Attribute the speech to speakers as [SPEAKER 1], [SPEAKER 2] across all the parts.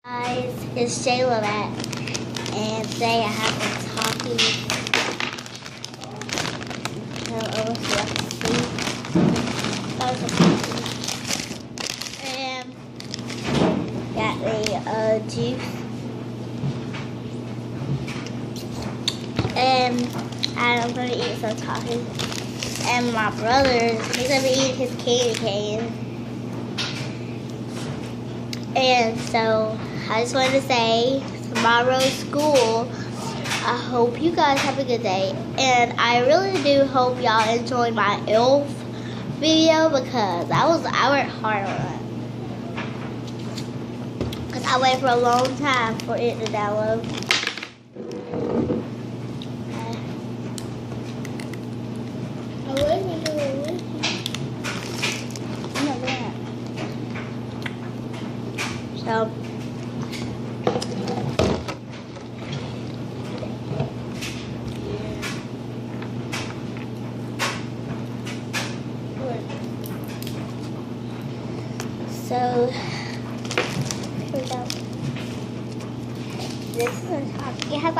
[SPEAKER 1] Guys, it's Jayla back, and today I have been talking. And got the juice, and I'm gonna eat some coffee. And my brother, he's gonna be eating his candy cane. And so I just wanted to say, tomorrow's school, I hope you guys have a good day. And I really do hope y'all enjoyed my ELF video because I worked hard on it. Because I waited for a long time for it to download. So, here we go. This is it has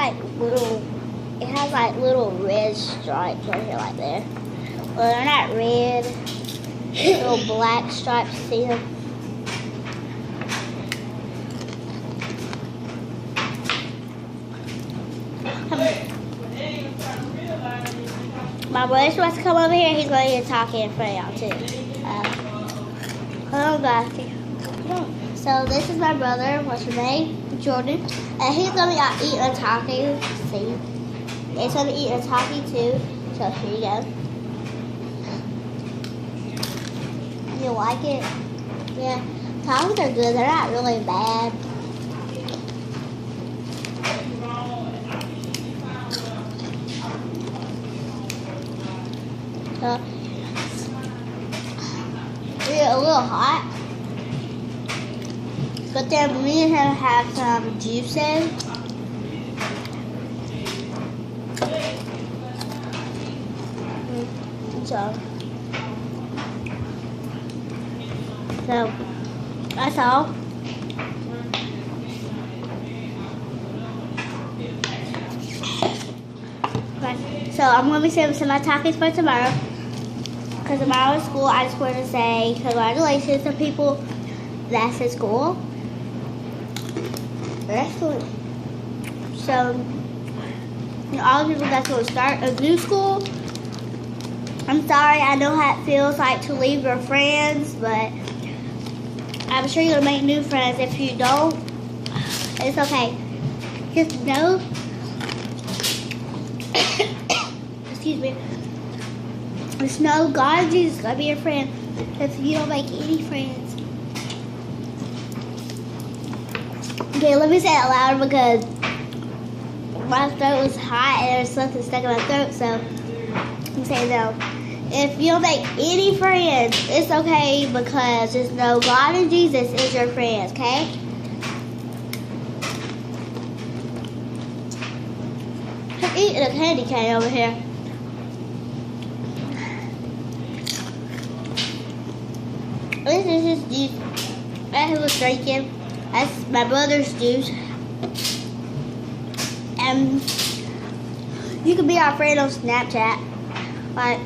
[SPEAKER 1] like little red stripes right here, like there. Well, they're not red. Little black stripes. See them? My brother's supposed to come over here. He's going to get talking in front of y'all too. Hold on, guys. So this is my brother. What's your name? Jordan. And he's going to be out eating a taco. See? He's going to be eating a taco too. So here you go. You like it? Yeah. Tacos are good. They're not really bad. It's a little hot, but then we need to have some juices. So that's all. So I'm going to be saving some of my tacos for tomorrow. Because tomorrow is school, I just want to say congratulations to people that's in school. Excellent. So, all the people that's going to start a new school, I'm sorry, I know how it feels like to leave your friends, but I'm sure you're going to make new friends. If you don't, it's okay. Just know, excuse me, just know God and Jesus is going to be your friend if you don't make any friends. Okay, let me say it louder because my throat was hot and there's something stuck in my throat, so I'm saying no. If you don't make any friends, it's okay because just know God and Jesus is your friends, okay? I'm eating a candy cane over here. This is his juice that he was drinking. That's my brother's juice. And you can be our friend on Snapchat. Like,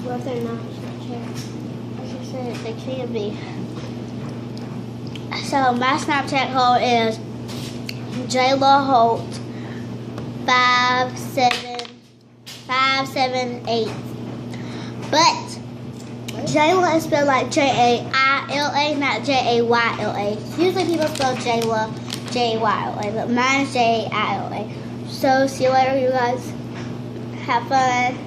[SPEAKER 1] well, if they're not on Snapchat, like I said, they can be. So my Snapchat code is Jayla Holt 578. But Jayla is spelled like J-A-I-L-A, not J-A-Y-L-A. Usually people spell Jayla J-A-Y-L-A, but mine is J-A-I-L-A. So see you later, you guys. Have fun.